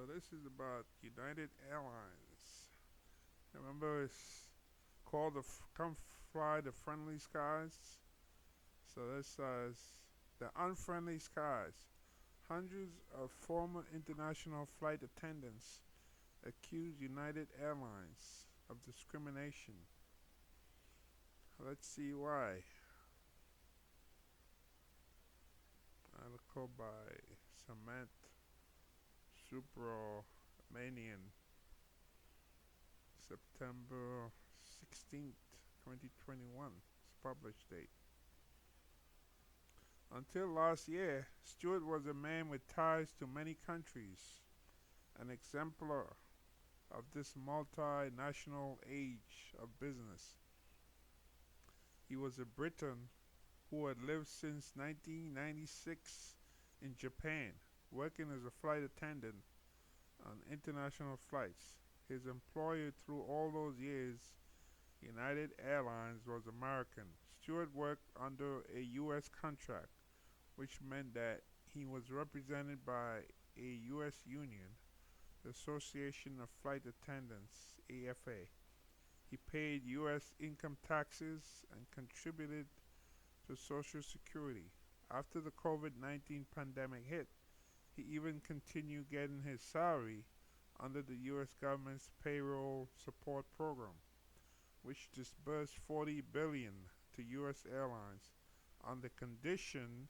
So this is about United Airlines. Remember, it's called "Come Fly the Friendly Skies." So this says the unfriendly skies. Hundreds of former international flight attendants accuse United Airlines of discrimination. Let's see why. Article by Samant Subramanian, September 16th, 2021. It's published date. Until last year, Stewart was a man with ties to many countries, an exemplar of this multinational age of business. He was a Briton who had lived since 1996 in Japan, working as a flight attendant on international flights. His employer through all those years, United Airlines, was American. Stewart worked under a U.S. contract, which meant that he was represented by a U.S. union, the Association of Flight Attendants, AFA. He paid U.S. income taxes and contributed to Social Security. After the COVID-19 pandemic hit, he even continued getting his salary under the U.S. government's payroll support program, which disbursed $40 billion to U.S. airlines on the condition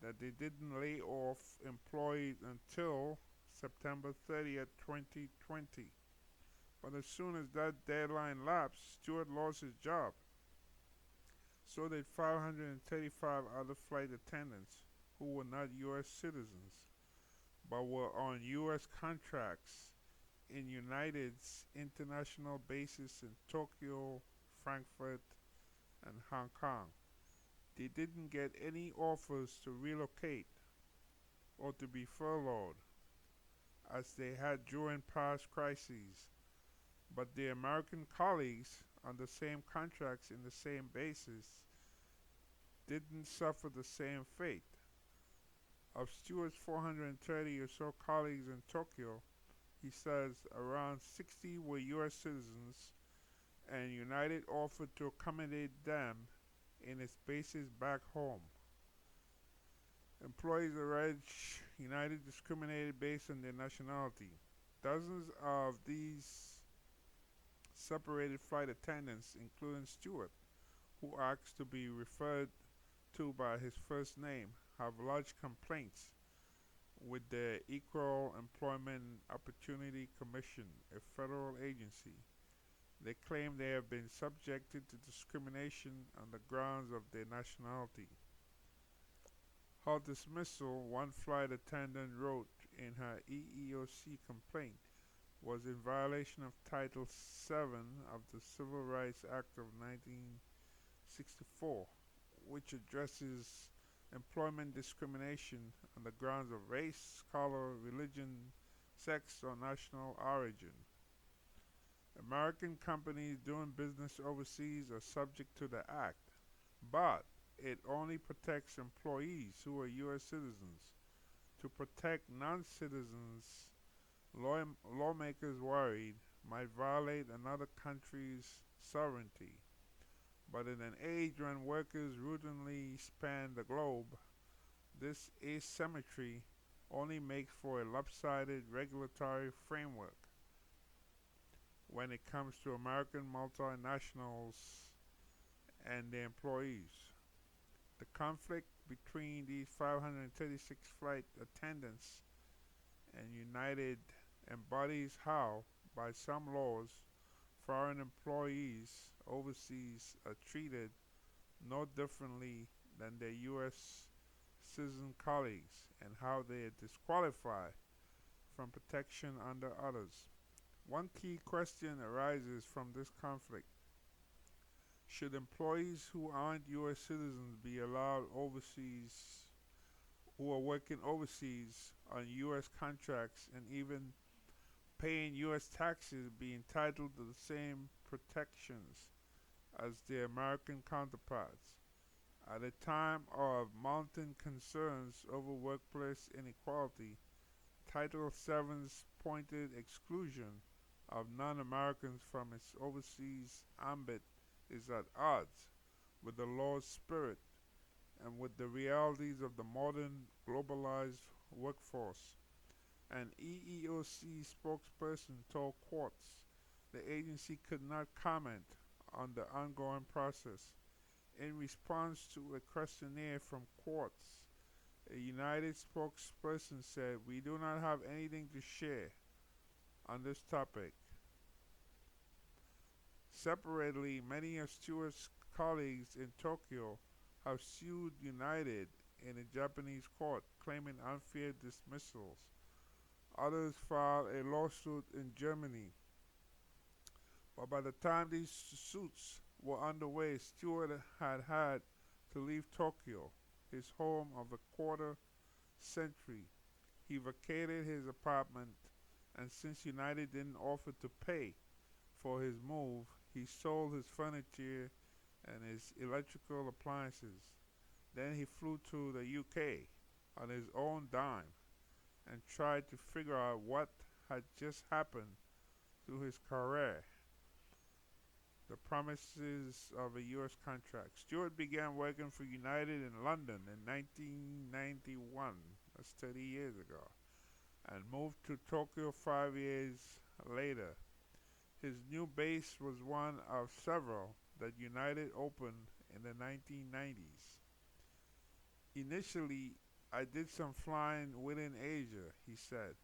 that they didn't lay off employees until September 30th, 2020. But as soon as that deadline lapsed, Stewart lost his job. So did 535 other flight attendants who were not U.S. citizens but were on U.S. contracts in United's international bases in Tokyo, Frankfurt, and Hong Kong. They didn't get any offers to relocate or to be furloughed as they had during past crises, but their American colleagues on the same contracts in the same bases didn't suffer the same fate. Of Stewart's 430 or so colleagues in Tokyo, he says around 60 were U.S. citizens, and United offered to accommodate them in its bases back home. Employees allege United discriminated based on their nationality. Dozens of these separated flight attendants, including Stewart, who asked to be referred to by his first name, have lodged complaints with the Equal Employment Opportunity Commission, a federal agency. They claim they have been subjected to discrimination on the grounds of their nationality. Her dismissal, one flight attendant wrote in her EEOC complaint, was in violation of Title VII of the Civil Rights Act of 1964, which addresses employment discrimination on the grounds of race, color, religion, sex, or national origin. American companies doing business overseas are subject to the Act, but it only protects employees who are U.S. citizens. To protect non-citizens, lawmakers worried might violate another country's sovereignty. But in an age when workers routinely span the globe, this asymmetry only makes for a lopsided regulatory framework when it comes to American multinationals and their employees. The conflict between these 536 flight attendants and United embodies how, by some laws, foreign employees overseas are treated no differently than their U.S. citizen colleagues, and how they are disqualified from protection under others. One key question arises from this conflict. Should employees who aren't U.S. citizens be allowed overseas, who are working overseas on U.S. contracts and even paying U.S. taxes, be entitled to the same protections as their American counterparts? At a time of mounting concerns over workplace inequality, Title VII's pointed exclusion of non-Americans from its overseas ambit is at odds with the law's spirit and with the realities of the modern globalized workforce. An EEOC spokesperson told courts the agency could not comment on the ongoing process. In response to a questionnaire from courts, a United spokesperson said, "We do not have anything to share on this topic." Separately, many of Stewart's colleagues in Tokyo have sued United in a Japanese court, claiming unfair dismissals. Others filed a lawsuit in Germany. But by the time these suits were underway, Stewart had to leave Tokyo, his home of a quarter century. He vacated his apartment, and since United didn't offer to pay for his move, he sold his furniture and his electrical appliances. Then he flew to the UK on his own dime and tried to figure out what had just happened to his career. The promises of a U.S. contract. Stewart began working for United in London in 1991, that's 30 years ago, and moved to Tokyo 5 years later. His new base was one of several that United opened in the 1990s. "Initially, I did some flying within Asia," he said,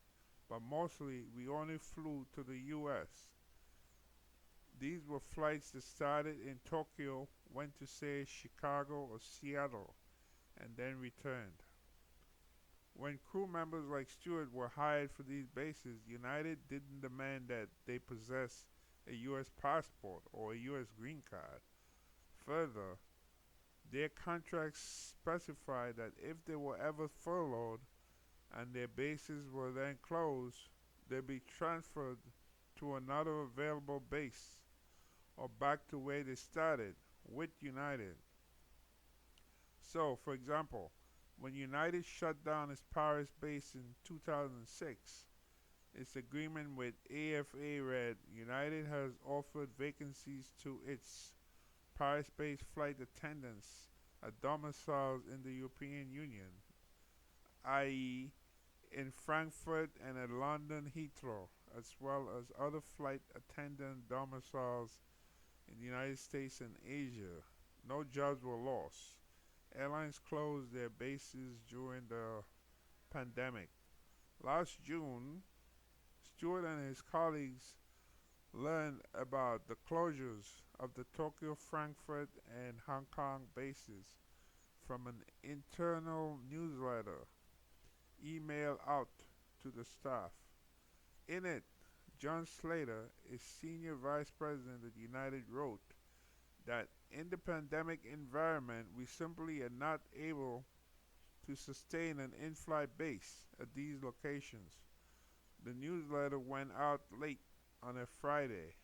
"but mostly we only flew to the US. These were flights that started in Tokyo, went to say Chicago or Seattle, and then returned." When crew members like Stewart were hired for these bases, United didn't demand that they possess a U.S. passport or a U.S. green card. Further, their contracts specified that if they were ever furloughed and their bases were then closed, they'd be transferred to another available base or back to where they started with United. So, for example, when United shut down its Paris base in 2006, its agreement with AFA read, "United has offered vacancies to its Paris-based flight attendants at domiciles in the European Union, i.e. in Frankfurt and at London Heathrow, as well as other flight attendant domiciles in the United States and Asia. No jobs were lost. Airlines closed their bases during the pandemic." Last June, Stewart and his colleagues learned about the closures of the Tokyo, Frankfurt, and Hong Kong bases from an internal newsletter emailed out to the staff. In it, John Slater, a senior vice president at United, wrote that in the pandemic environment, we simply are not able to sustain an in-flight base at these locations. The newsletter went out late on a Friday,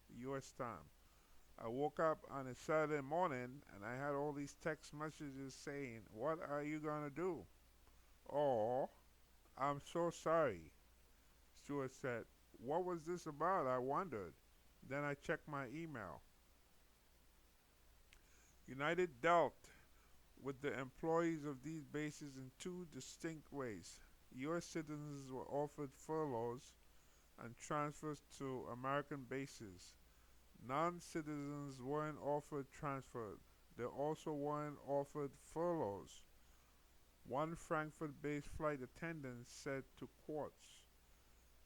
U.S. time. I woke up on a Saturday morning and I had all these text messages saying, "What are you going to do?" Or, "I'm so sorry." Stewart said, "What was this about? I wondered." Then I checked my email. United dealt with the employees of these bases in two distinct ways. U.S. citizens were offered furloughs and transfers to American bases. Non-citizens weren't offered transfer. They also weren't offered furloughs. One Frankfurt-based flight attendant said to courts.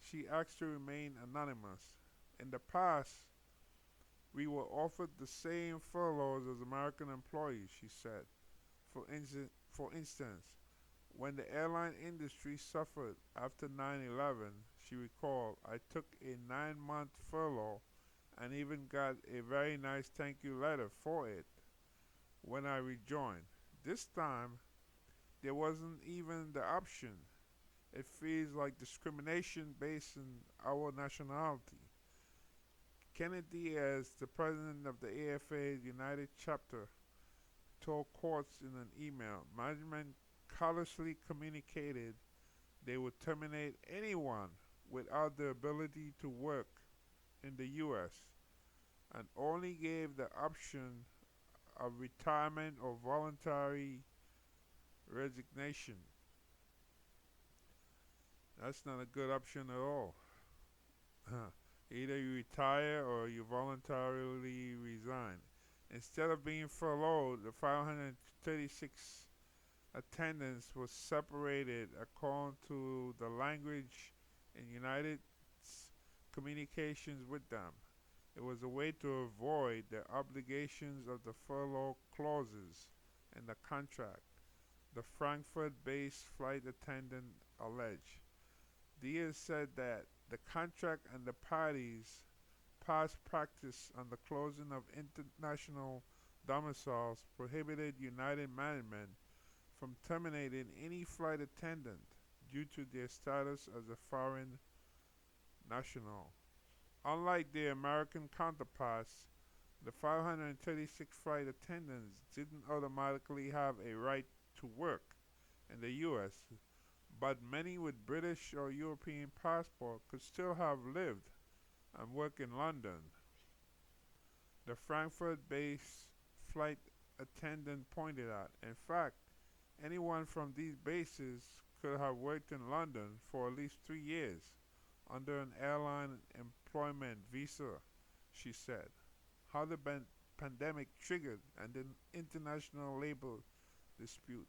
She asked to remain anonymous. "In the past, we were offered the same furloughs as American employees," she said. For instance, when the airline industry suffered after 9/11, she recalled, "I took a 9-month furlough and even got a very nice thank you letter for it when I rejoined. This time, there wasn't even the option. It feels like discrimination based on our nationality." Kenneth Diaz, the president of the AFA's United chapter, told courts in an email, "Management callously communicated they would terminate anyone without the ability to work in the U.S. and only gave the option of retirement or voluntary resignation. That's not a good option at all. Either you retire or you voluntarily resign. Instead of being furloughed, the 536 attendants was separated according to the language in United communications with them. It was a way to avoid the obligations of the furlough clauses in the contract, the Frankfurt-based flight attendant alleged. Diaz said that the contract and the parties' past practice on the closing of international domiciles prohibited United management from terminating any flight attendant due to their status as a foreign national. Unlike their American counterparts, the 536 flight attendants didn't automatically have a right to work in the U.S., but many with British or European passport could still have lived and worked in London. The Frankfurt-based flight attendant pointed out. In fact, anyone from these bases could have worked in London for at least 3 years under an airline employment visa, she said. How the pandemic triggered an international labor dispute.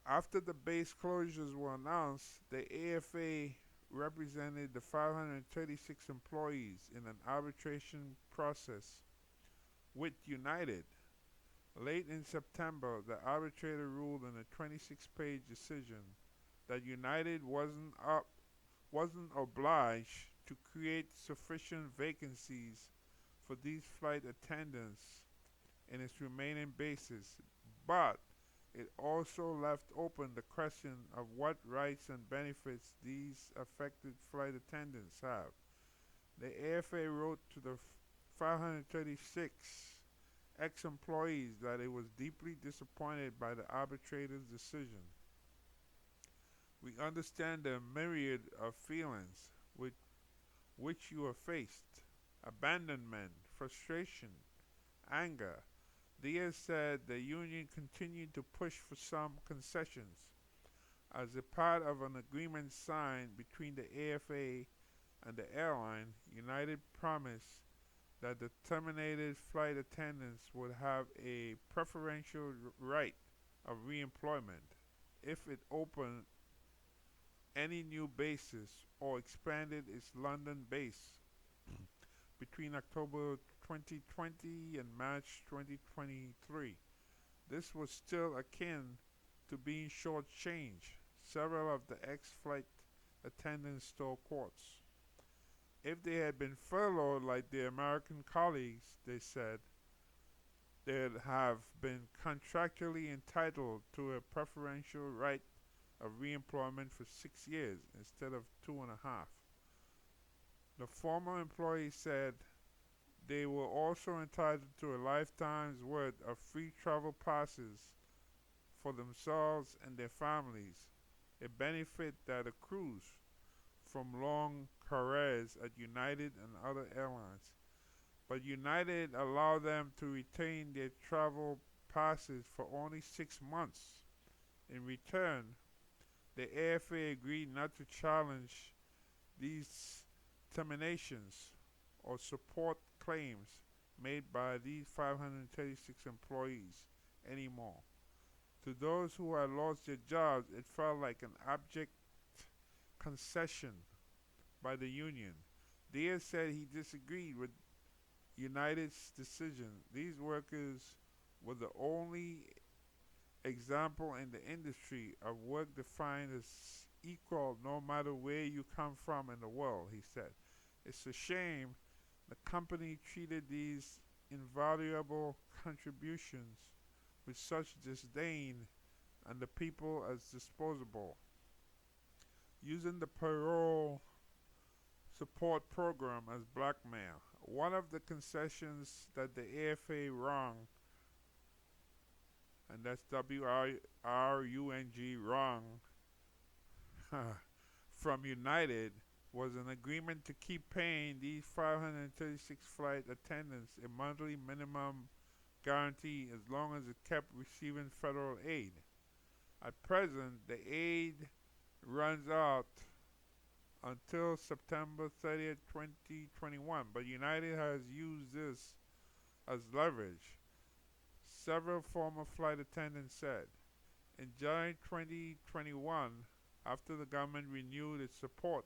After the base closures were announced, the AFA represented the 536 employees in an arbitration process with United. Late in September, the arbitrator ruled in a 26-page decision that United wasn't obliged to create sufficient vacancies for these flight attendants in its remaining bases, but it also left open the question of what rights and benefits these affected flight attendants have. The AFA wrote to the 536 ex-employees that it was deeply disappointed by the arbitrator's decision. We understand the myriad of feelings with which you are faced: abandonment, frustration, anger. Diaz said the union continued to push for some concessions. As a part of an agreement signed between the AFA and the airline, United promised that the terminated flight attendants would have a preferential right of reemployment if it opened any new bases or expanded its London base between October 2020 and March 2023. This was still akin to being shortchanged, several of the ex-flight attendants told courts. If they had been furloughed like their American colleagues, they said, they'd have been contractually entitled to a preferential right of reemployment for 6 years instead of 2.5. The former employee said they were also entitled to a lifetime's worth of free travel passes for themselves and their families, a benefit that accrues from long careers at United and other airlines. But United allowed them to retain their travel passes for only 6 months. In return, the AFA agreed not to challenge these terminations or support claims made by these 536 employees anymore. To those who had lost their jobs, it felt like an abject concession by the union. Diaz said he disagreed with United's decision. These workers were the only example in the industry of work defined as equal no matter where you come from in the world, he said. It's a shame the company treated these invaluable contributions with such disdain and the people as disposable, using the payroll support program as blackmail. One of the concessions that the AFA wrong, and that's WRUNG wrong, from United was an agreement to keep paying these 536 flight attendants a monthly minimum guarantee as long as it kept receiving federal aid. At present, the aid runs out until September 30th, 2021, but United has used this as leverage, several former flight attendants said. In July 2021, after the government renewed its support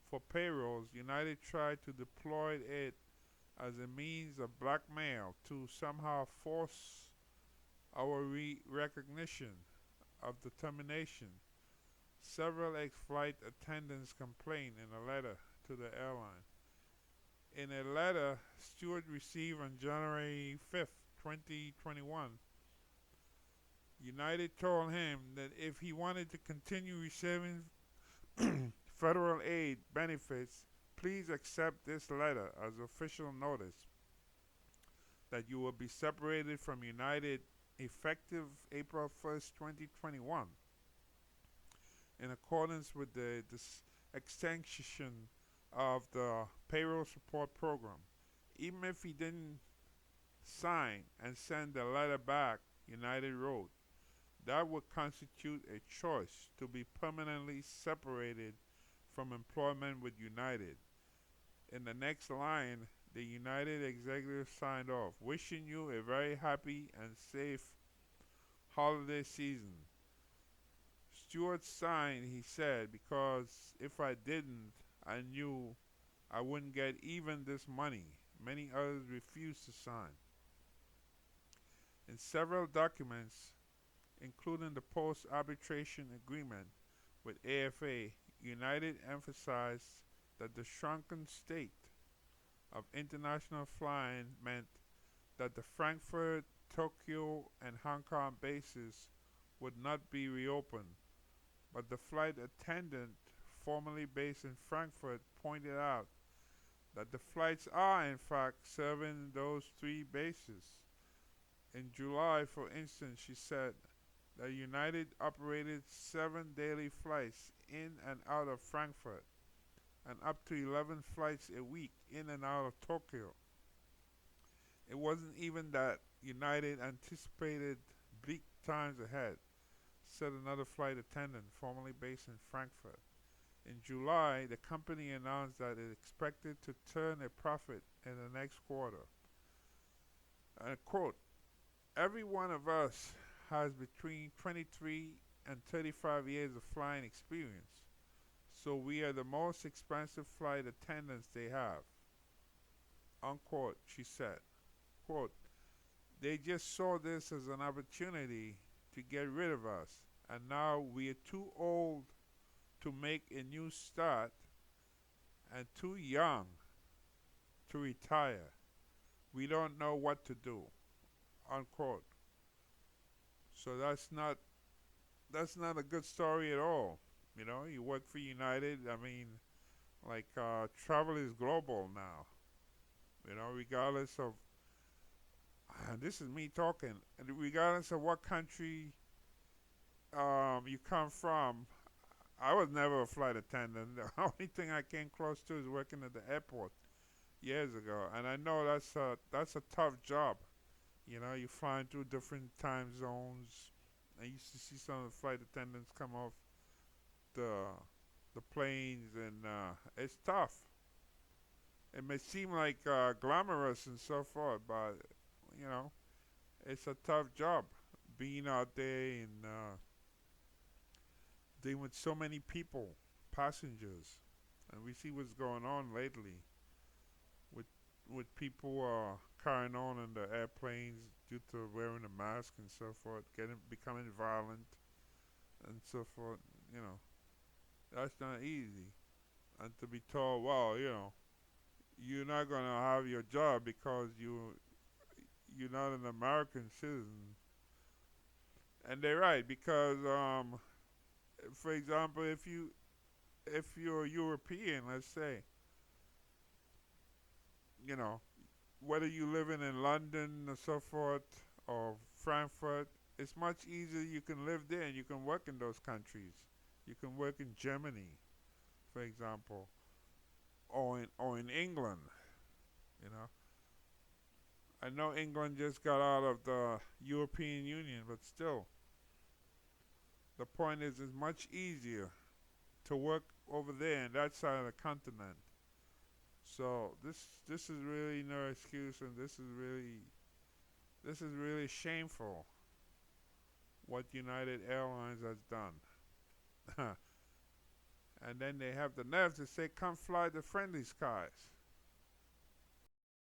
for payrolls, United tried to deploy it as a means of blackmail to somehow force our recognition of the termination. Several ex-flight attendants complained in a letter to the airline. In a letter Stewart received on January 5th, 2021, United told him that if he wanted to continue receiving federal aid benefits, please accept this letter as official notice that you will be separated from United effective April 1st, 2021, in accordance with the extension of the payroll support program. Even if he didn't sign and send the letter back, United wrote, that would constitute a choice to be permanently separated from employment with United. In the next line, the United executive signed off, wishing you a very happy and safe holiday season. Stewart signed, he said, because if I didn't, I knew I wouldn't get even this money. Many others refused to sign. In several documents, including the post-arbitration agreement with AFA, United emphasized that the shrunken state of international flying meant that the Frankfurt, Tokyo, and Hong Kong bases would not be reopened. But the flight attendant, formerly based in Frankfurt, pointed out that the flights are in fact serving those three bases. In July, for instance, she said that United operated 7 daily flights in and out of Frankfurt and up to 11 flights a week in and out of Tokyo. It wasn't even that United anticipated bleak times ahead, said another flight attendant formerly based in Frankfurt. In July, the company announced that it expected to turn a profit in the next quarter. And quote, every one of us has between 23 and 35 years of flying experience, so we are the most expensive flight attendants they have, unquote, she said. Quote, they just saw this as an opportunity to get rid of us, and now we are too old to make a new start and too young to retire. We don't know what to do, unquote. So that's not a good story at all. You know, you work for United. I mean, like travel is global now. You know, regardless of this is me talking. Regardless of what country you come from, I was never a flight attendant. The only thing I came close to is working at the airport years ago, and I know that's a tough job. You know, you flying through different time zones. I used to see some of the flight attendants come off the planes, and it's tough. It may seem like glamorous and so forth, but you know, it's a tough job being out there and dealing with so many people, passengers, and we see what's going on lately with people carrying on in the airplanes due to wearing a mask and so forth, becoming violent and so forth. You know, that's not easy. And to be told, well, you know, you're not gonna have your job because you're not an American citizen. And they're right, because for example, if you're European, let's say, you know, whether you living in London or so forth or Frankfurt, it's much easier. You can live there and you can work in those countries. You can work in Germany, for example, or in England. You know, I know England just got out of the European Union, but still, the point is, it's much easier to work over there in that side of the continent. So this is really no excuse, and this is really shameful what United Airlines has done. And then they have the nerve to say, "Come fly the friendly skies."